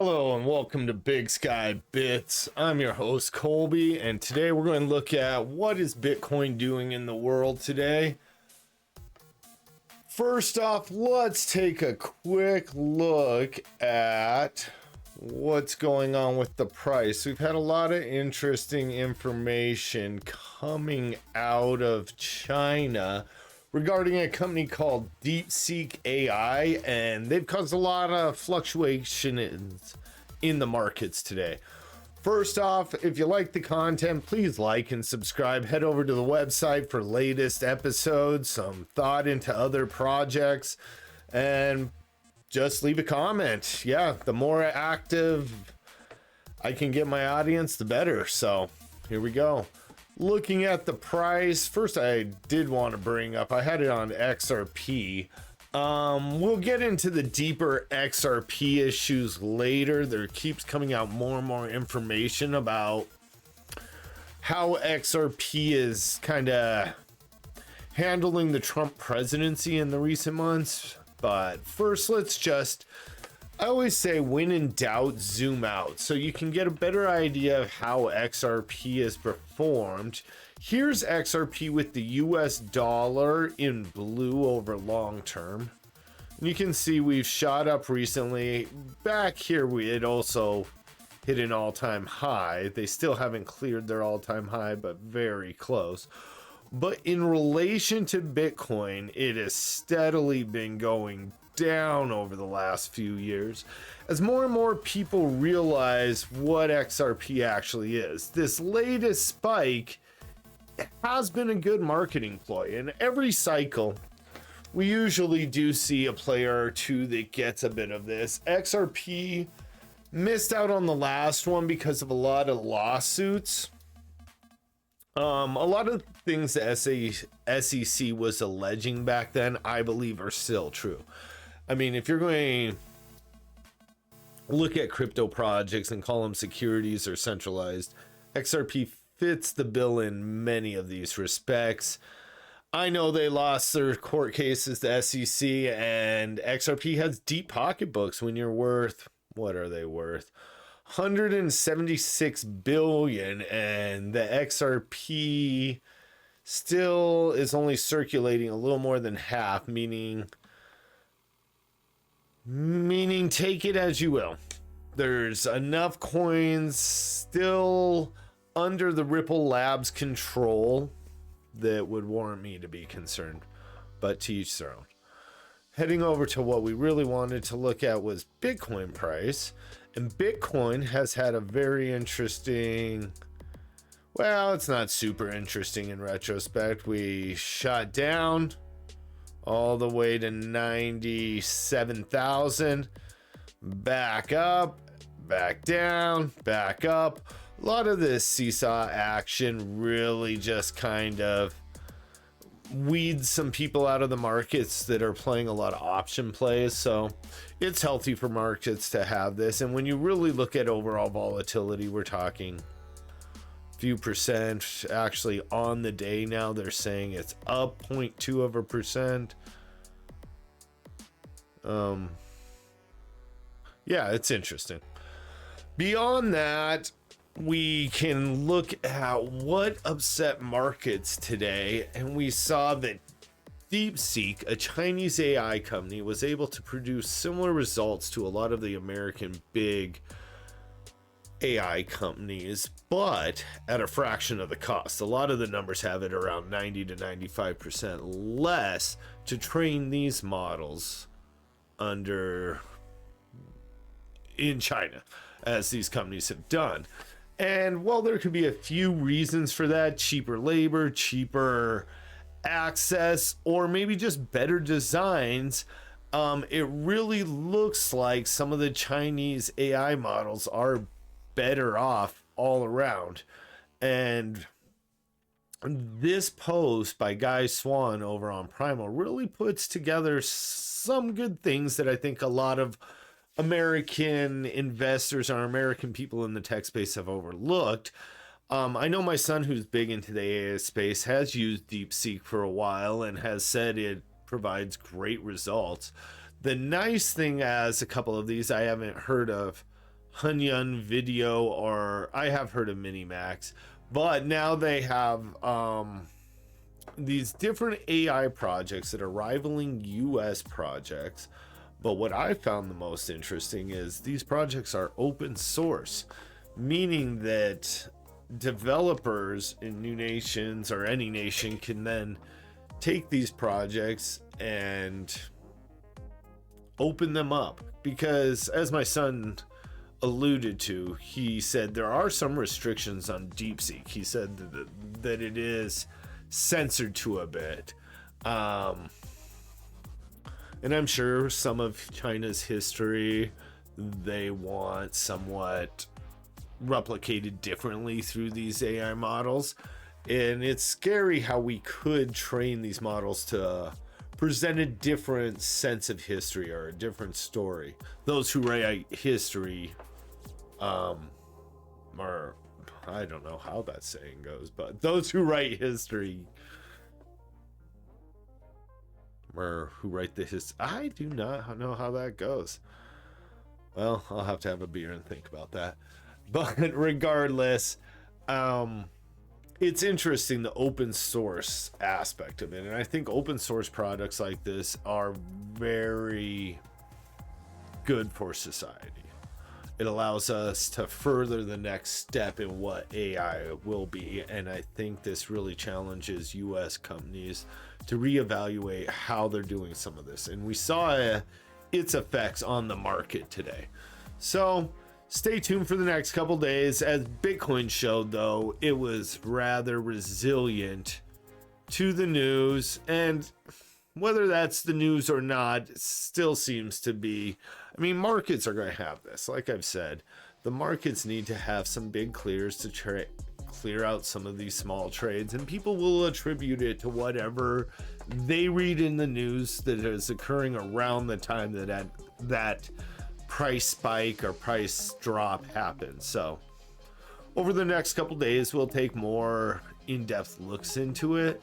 Hello and welcome to Big Sky Bits. I'm your host Colby, and today we're going to look at what is Bitcoin doing in the world today. First off, let's take a quick look at what's going on with the price. We've had a lot of interesting information coming out of China regarding a company called DeepSeek AI, and they've caused a lot of fluctuations in the markets today. First off, if you like the content, please like and subscribe. Head over to the website for latest episodes, some thought into other projects, and just leave a comment. Yeah, the more active I can get my audience, the better. So here we go. Looking at the price, first I did want to bring up, I had it on XRP. We'll get into the deeper XRP issues later. There keeps coming out more and more information about how XRP is kind of handling the Trump presidency in the recent months. But first, I always say, when in doubt, zoom out, so you can get a better idea of how XRP is performed. Here's XRP with the US dollar in blue over long term. And you can see we've shot up recently. Back here, we had also hit an all-time high. They still haven't cleared their all-time high, but very close. But in relation to Bitcoin, it has steadily been going down over the last few years as more and more people realize what XRP actually is. This latest spike has been a good marketing ploy. In every cycle, we usually do see a player or two that gets a bit of this. XRP missed out on the last one because of a lot of lawsuits. A lot of things the SEC was alleging back then, I believe, are still true. I mean, if you're going to look at crypto projects and call them securities or centralized, XRP fits the bill in many of these respects. I know they lost their court cases to SEC, and XRP has deep pocketbooks when you're worth, what are they worth? 176 billion, and the XRP still is only circulating a little more than half, meaning take it as you will. There's enough coins still under the Ripple Labs control that would warrant me to be concerned, but to each their own. Heading over to what we really wanted to look at was Bitcoin price. And Bitcoin has had a very interesting, well, it's not super interesting in retrospect. We shot down all the way to 97,000, back up, back down, back up. A lot of this seesaw action really just kind of weeds some people out of the markets that are playing a lot of option plays. So it's healthy for markets to have this. And when you really look at overall volatility, we're talking a few percent. Actually, on the day now, they're saying it's up 0.2%. Yeah, it's interesting. Beyond that, we can look at what upset markets today, and we saw that DeepSeek, a Chinese AI company, was able to produce similar results to a lot of the American big AI companies, but at a fraction of the cost. A lot of the numbers have it around 90 to 95% less to train these models in China, as these companies have done. And while there could be a few reasons for that, cheaper labor, cheaper access, or maybe just better designs, it really looks like some of the Chinese AI models are better off all around. And this post by Guy Swan over on Primal really puts together some good things that I think a lot of American investors or American people in the tech space have overlooked. I know my son, who's big into the AI space, has used DeepSeek for a while and has said it provides great results. The nice thing, as a couple of these I haven't heard of Hunyun Video, or I have heard of Minimax, but now they have these different AI projects that are rivaling US projects. But what I found the most interesting is these projects are open source, meaning that developers in new nations or any nation can then take these projects and open them up. Because as my son alluded to, he said there are some restrictions on DeepSeek. He said that it is censored to a bit. And I'm sure some of China's history they want somewhat replicated differently through these AI models. And it's scary how we could train these models to present a different sense of history or a different story. Those who write history, or I don't know how that saying goes, but those who write history, or who write the history, I do not know how that goes. Well, I'll have to have a beer and think about that. But regardless, it's interesting, the open source aspect of it. And I think open source products like this are very good for society. It allows us to further the next step in what AI will be. And I think this really challenges US companies to reevaluate how they're doing some of this. And we saw its effects on the market today. So stay tuned for the next couple days. As Bitcoin showed, though, it was rather resilient to the news. And whether that's the news or not, it still seems to be. I mean, markets are going to have this. Like I've said, the markets need to have some big clears to clear out some of these small trades, and people will attribute it to whatever they read in the news that is occurring around the time that price spike or price drop happens. So over the next couple days, we'll take more in-depth looks into it.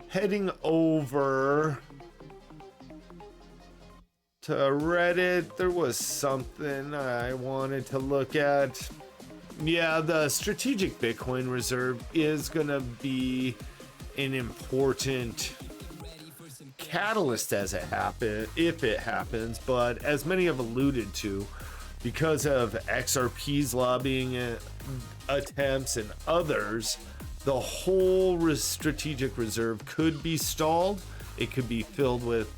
Heading over to Reddit, there was something I wanted to look at. Yeah, the strategic Bitcoin reserve is going to be an important catalyst if it happens, but as many have alluded to, because of XRP's lobbying attempts and others, the whole strategic reserve could be stalled. It could be filled with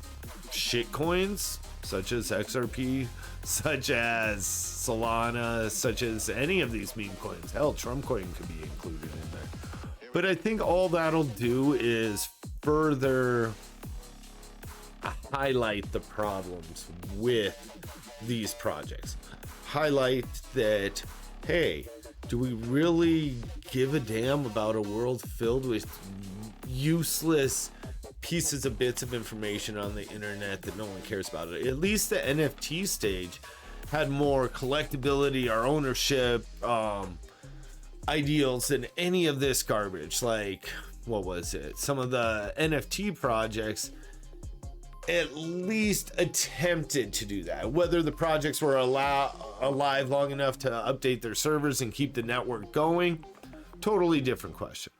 shit coins such as XRP, such as Solana, such as any of these meme coins. Hell, Trump coin could be included in there. But I think all that'll do is further highlight the problems with these projects. Highlight that, hey, do we really give a damn about a world filled with useless pieces of bits of information on the internet that no one cares about it? At least the NFT stage had more collectability or ownership ideals than any of this garbage. Like, what was it? Some of the NFT projects at least attempted to do that. Whether the projects were alive long enough to update their servers and keep the network going, totally different question.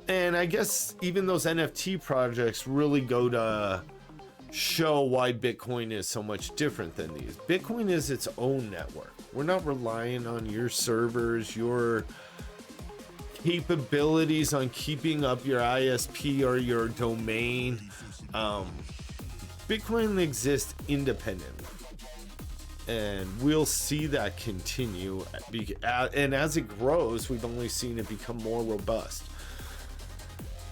And I guess even those NFT projects really go to show why Bitcoin is so much different than these. Bitcoin is its own network. We're not relying on your servers, your capabilities on keeping up your ISP or your domain. Bitcoin exists independently, and we'll see that continue. And as it grows, we've only seen it become more robust.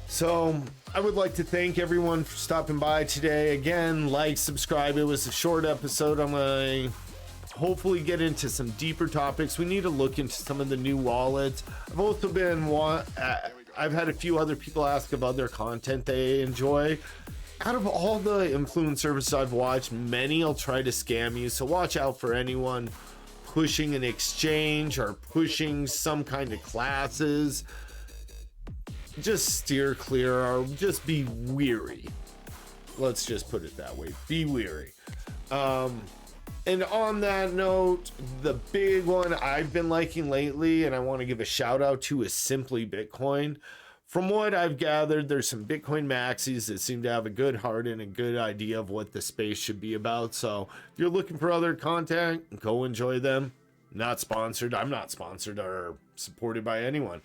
So I would like to thank everyone for stopping by today. Again, like, subscribe. It was a short episode. I'm going to hopefully get into some deeper topics. We need to look into some of the new wallets. I've also been I've had a few other people ask about their content they enjoy. Out of all the influence services I've watched, many will try to scam you. So watch out for anyone pushing an exchange or pushing some kind of classes. Just steer clear, or just be weary. Let's just put it that way. Be weary. And And on that note, the big one I've been liking lately, and I want to give a shout out to, is Simply Bitcoin. From what I've gathered, there's some Bitcoin maxis that seem to have a good heart and a good idea of what the space should be about. So if you're looking for other content, go enjoy them. Not sponsored. I'm not sponsored or supported by anyone.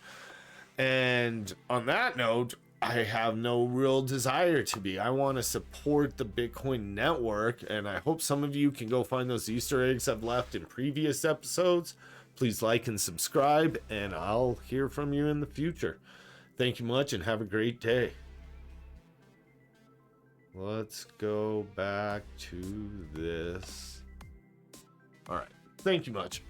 And on that note, I have no real desire to be. I want to support the Bitcoin network, and I hope some of you can go find those Easter eggs I've left in previous episodes. Please like and subscribe, and I'll hear from you in the future. Thank you much, and have a great day. Let's go back to this. All right. Thank you much.